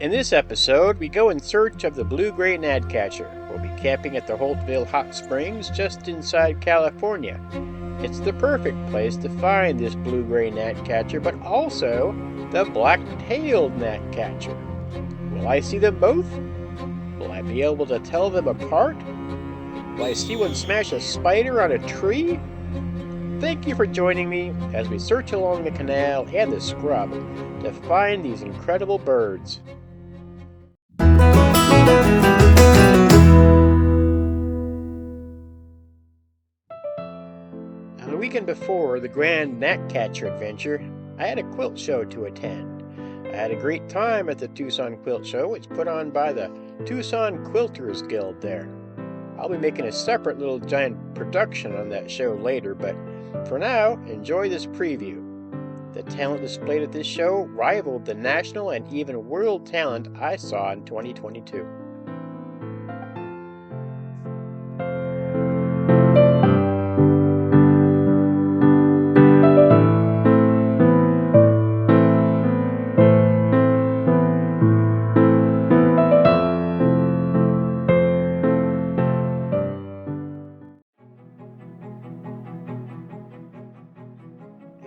In this episode, we go in search of the blue-gray gnatcatcher. We'll be camping at the Holtville Hot Springs just inside California. It's the perfect place to find this blue-gray gnatcatcher, but also the black-tailed gnatcatcher. Will I see them both? Will I be able to tell them apart? Will I see one smash a spider on a tree? Thank you for joining me as we search along the canal and the scrub to find these incredible birds. Now, the weekend before the grand gnatcatcher adventure, I had a quilt show to attend. I had a great time at the Tucson Quilt Show. It's put on by the Tucson Quilters Guild there. I'll be making a separate little giant production on that show later, but for now, enjoy this preview. The talent displayed at this show rivaled the national and even world talent I saw in 2022.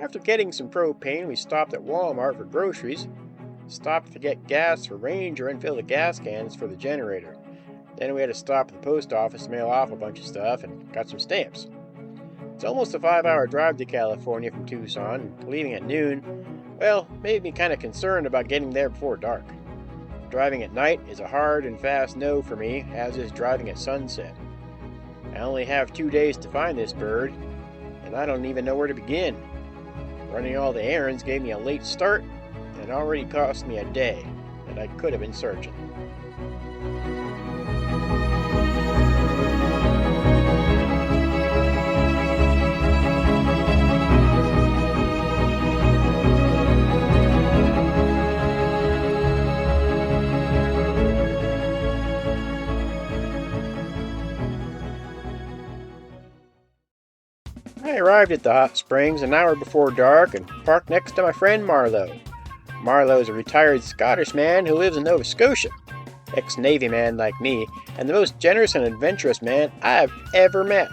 After getting some propane, we stopped at Walmart for groceries, stopped to get gas for Ranger and fill the gas cans for the generator. Then we had to stop at the post office to mail off a bunch of stuff and got some stamps. It's almost a 5-hour drive to California from Tucson, and leaving at noon, well, made me kind of concerned about getting there before dark. Driving at night is a hard and fast no for me, as is driving at sunset. I only have 2 days to find this bird, and I don't even know where to begin. Running all the errands gave me a late start, and it already cost me a day that I could have been searching. I arrived at the hot springs an hour before dark and parked next to my friend Marlowe. Marlowe is a retired Scottish man who lives in Nova Scotia, ex-Navy man like me, and the most generous and adventurous man I've ever met.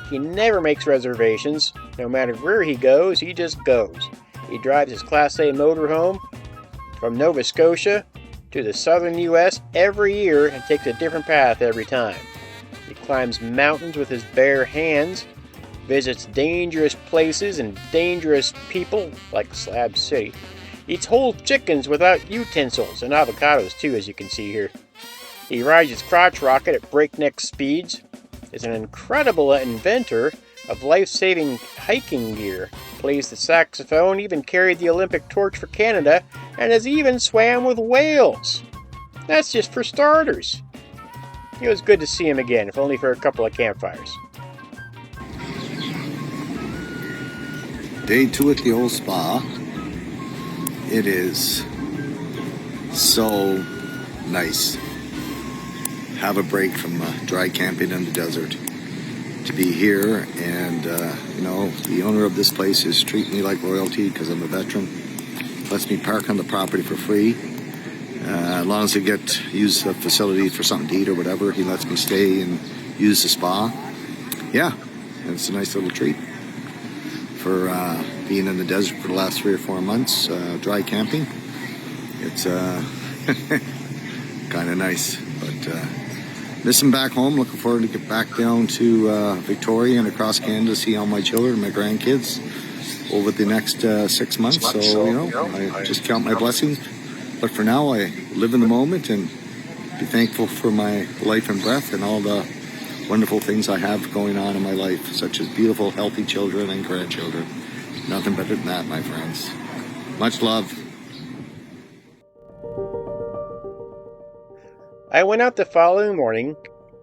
He never makes reservations. No matter where he goes, he just goes. He drives his Class A motorhome from Nova Scotia to the southern U.S. every year and takes a different path every time. He climbs mountains with his bare hands, visits dangerous places and dangerous people like Slab City, eats whole chickens without utensils, and avocados too, as you can see here. He rides his crotch rocket at breakneck speeds, is an incredible inventor of life-saving hiking gear, plays the saxophone, even carried the Olympic torch for Canada, and has even swam with whales. That's just for starters. It was good to see him again, if only for a couple of campfires. Day 2 at the old spa. It is so nice. Have a break from dry camping in the desert. To be here and, the owner of this place is treating me like royalty because I'm a veteran. Lets me park on the property for free. As long as I use the facility for something to eat or whatever, he lets me stay and use the spa. Yeah, it's a nice little treat. For being in the desert for the last 3 or 4 months, dry camping. It's kind of nice, but missing back home. Looking forward to get back down to Victoria and across Canada to see all my children and my grandkids over the next 6 months. So, I just count my blessings. But for now, I live in the moment and be thankful for my life and breath and all the wonderful things I have going on in my life, such as beautiful, healthy children and grandchildren. Nothing better than that, my friends. Much love. I went out the following morning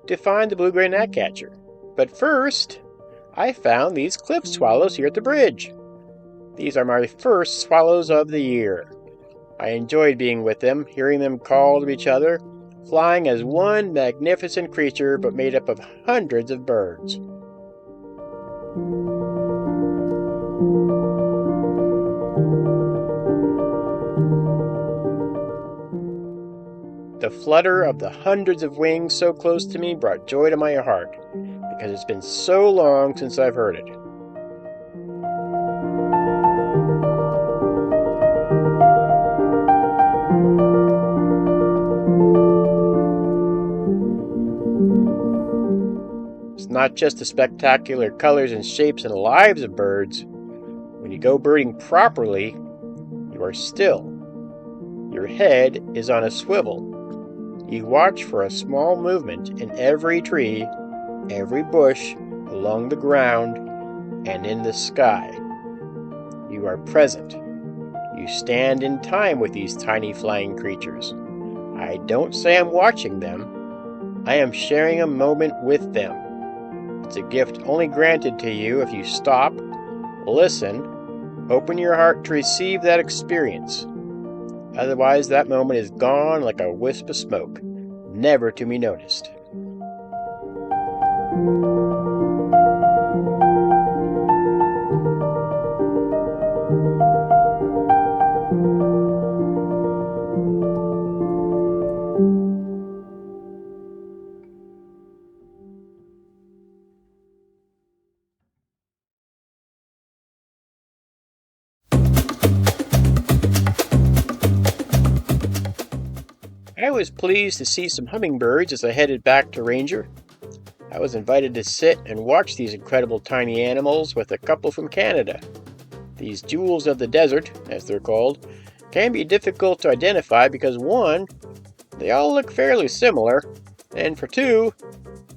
to find the blue-gray gnatcatcher. But first, I found these cliff swallows here at the bridge. These are my first swallows of the year. I enjoyed being with them, hearing them call to each other, flying as one magnificent creature but made up of hundreds of birds. the flutter of the hundreds of wings so close to me brought joy to my heart, because it's been so long since I've heard it. It's not just the spectacular colors and shapes and lives of birds. When you go birding properly, you are still. Your head is on a swivel. You watch for a small movement in every tree, every bush, along the ground, and in the sky. You are present. You stand in time with these tiny flying creatures. I don't say I'm watching them. I am sharing a moment with them. It's a gift only granted to you if you stop, listen, open your heart to receive that experience. Otherwise, that moment is gone like a wisp of smoke, never to be noticed. I was pleased to see some hummingbirds as I headed back to Ranger. I was invited to sit and watch these incredible tiny animals with a couple from Canada. These jewels of the desert, as they're called, can be difficult to identify because 1, they all look fairly similar, and for 2,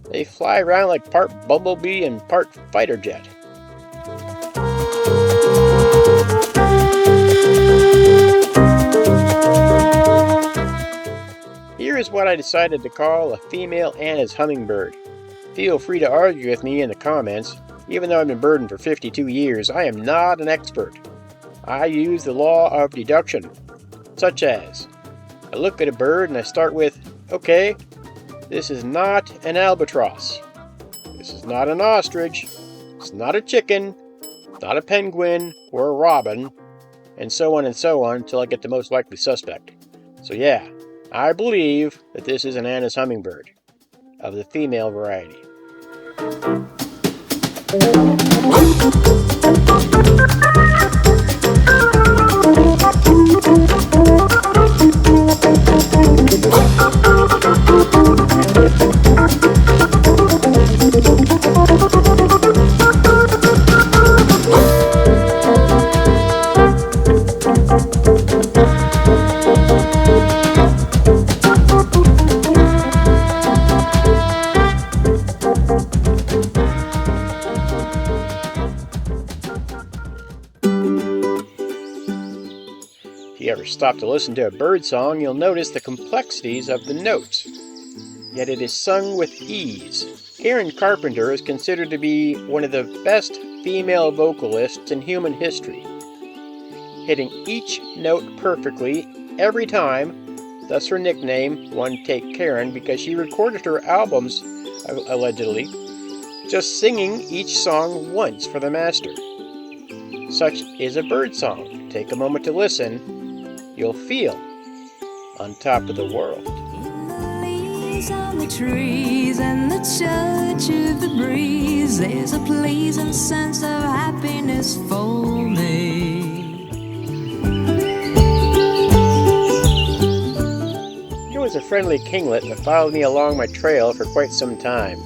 they fly around like part bumblebee and part fighter jet. Here is what I decided to call a female Anna's hummingbird. Feel free to argue with me in the comments. Even though I've been birding for 52 years, I am not an expert. I use the law of deduction, such as, I look at a bird and I start with, okay, this is not an albatross. This is not an ostrich. It's not a chicken. Not a penguin or a robin, and so on until I get the most likely suspect. So yeah, I believe that this is an Anna's hummingbird, of the female variety. If you ever stop to listen to a bird song, you'll notice the complexities of the notes. Yet it is sung with ease. Karen Carpenter is considered to be one of the best female vocalists in human history, hitting each note perfectly every time, thus her nickname, One Take Karen, because she recorded her albums, allegedly, just singing each song once for the master. Such is a bird song. Take a moment to listen. You'll feel on top of the world. In the leaves on the trees and the touch of the breeze, there's a pleasant sense of happiness for me. There was a friendly kinglet that followed me along my trail for quite some time.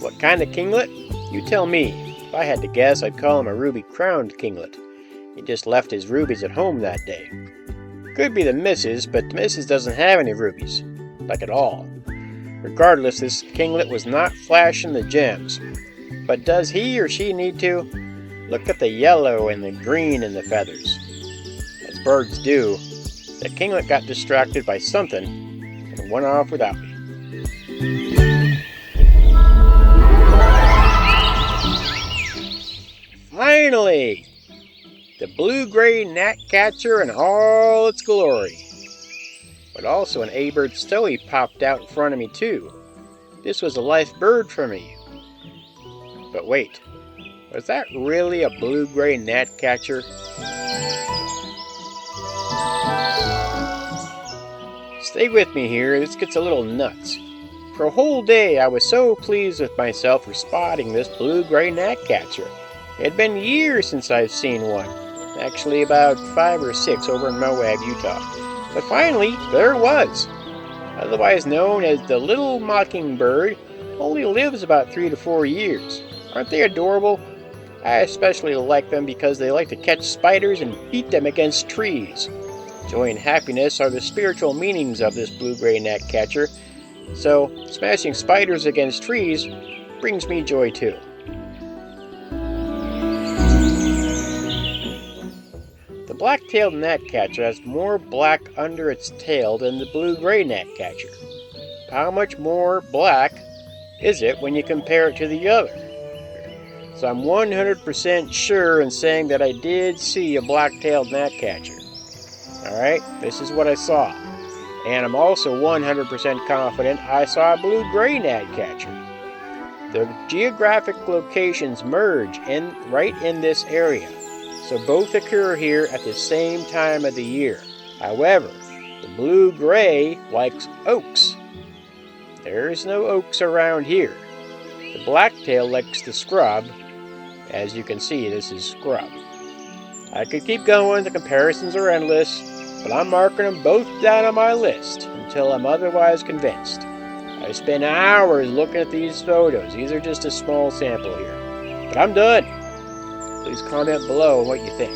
What kind of kinglet? You tell me. If I had to guess, I'd call him a ruby-crowned kinglet. He just left his rubies at home that day. Could be the missus, but the missus doesn't have any rubies. Like at all. Regardless, this kinglet was not flashing the gems. But does he or she need to? Look at the yellow and the green in the feathers. As birds do, the kinglet got distracted by something and went off without me. Finally! The blue-gray gnatcatcher in all its glory. But also an A-bird stowie popped out in front of me too. This was a life bird for me. But wait, was that really a blue-gray gnatcatcher? Stay with me here, this gets a little nuts. For a whole day I was so pleased with myself for spotting this blue-gray gnatcatcher. It had been years since I've seen one. Actually about 5 or 6 over in Moab, Utah. But finally, there it was. Otherwise known as the little mockingbird, only lives about 3 to 4 years. Aren't they adorable? I especially like them because they like to catch spiders and beat them against trees. Joy and happiness are the spiritual meanings of this blue-gray gnatcatcher, so smashing spiders against trees brings me joy too. The black-tailed gnatcatcher has more black under its tail than the blue-gray gnatcatcher. How much more black is it when you compare it to the other? So I'm 100% sure in saying that I did see a black-tailed gnatcatcher. Alright, this is what I saw. And I'm also 100% confident I saw a blue-gray gnatcatcher. The geographic locations merge right in this area, so both occur here at the same time of the year. However, the blue-gray likes oaks. There's no oaks around here. The blacktail likes the scrub. As you can see, this is scrub. I could keep going, the comparisons are endless, but I'm marking them both down on my list until I'm otherwise convinced. I spent hours looking at these photos. These are just a small sample here. But I'm done. Please comment below what you think.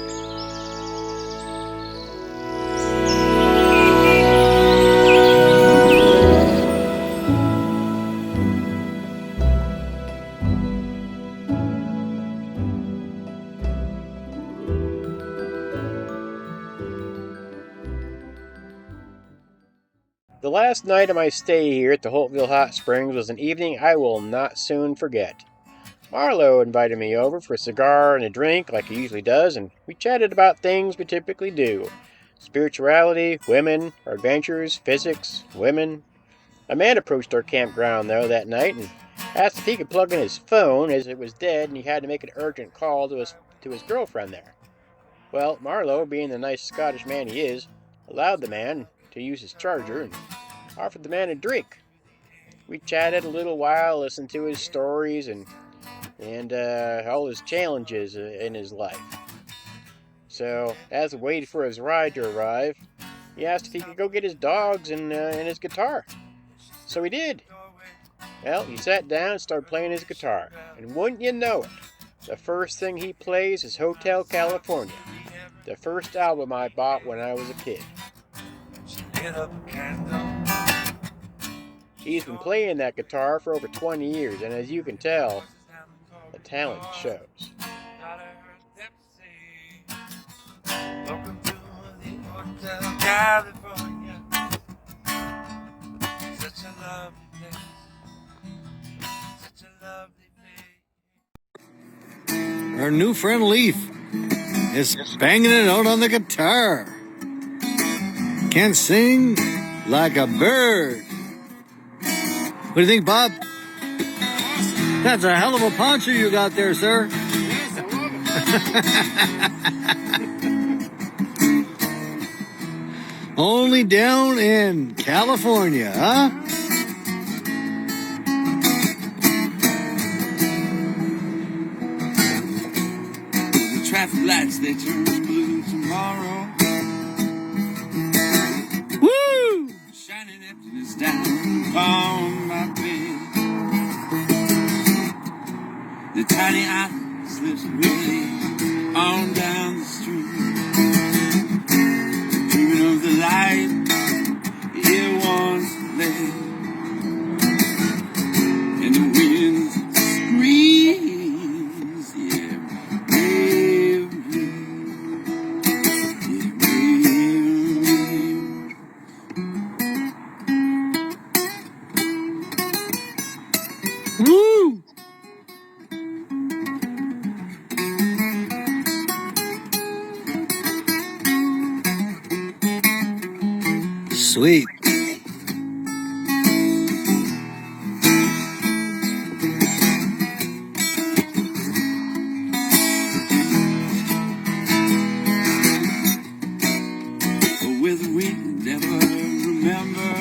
The last night of my stay here at the Holtville Hot Springs was an evening I will not soon forget. Marlo invited me over for a cigar and a drink like he usually does, and we chatted about things we typically do. Spirituality, women, our adventures, physics, women. A man approached our campground though that night and asked if he could plug in his phone as it was dead and he had to make an urgent call to his girlfriend there. Well, Marlo, being the nice Scottish man he is, allowed the man to use his charger and offered the man a drink. We chatted a little while, listened to his stories and all his challenges in his life. So, as we waited for his ride to arrive, he asked if he could go get his dogs and his guitar. So he did. Well, he sat down and started playing his guitar, and wouldn't you know it, the first thing he plays is Hotel California, the first album I bought when I was a kid. He's been playing that guitar for over 20 years, and as you can tell, the talent shows. Our new friend Leaf is banging it out on the guitar. Can sing like a bird. What do you think, Bob? That's a hell of a poncho you got there, sir. Yes, I love it. Only down in California, huh? The traffic lights, they turn blue tomorrow. Woo! Shining emptiness down upon my bed. The tiny island slips really on down the street. Dreaming of the light it once led. And the wind screams, yeah, real, Woo! Sweet. with we never remember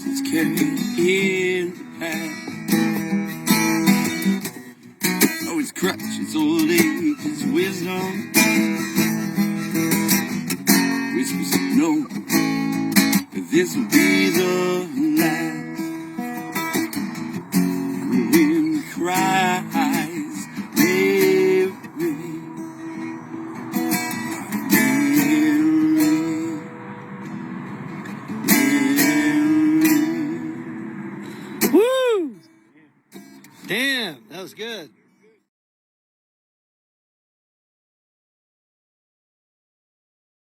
it's carried in the past. Oh, it's crutch, it's old age, it's wisdom. Whispers no, but this will be the last. And the wind cries, Mary, Mary. Woo! Damn, that was good.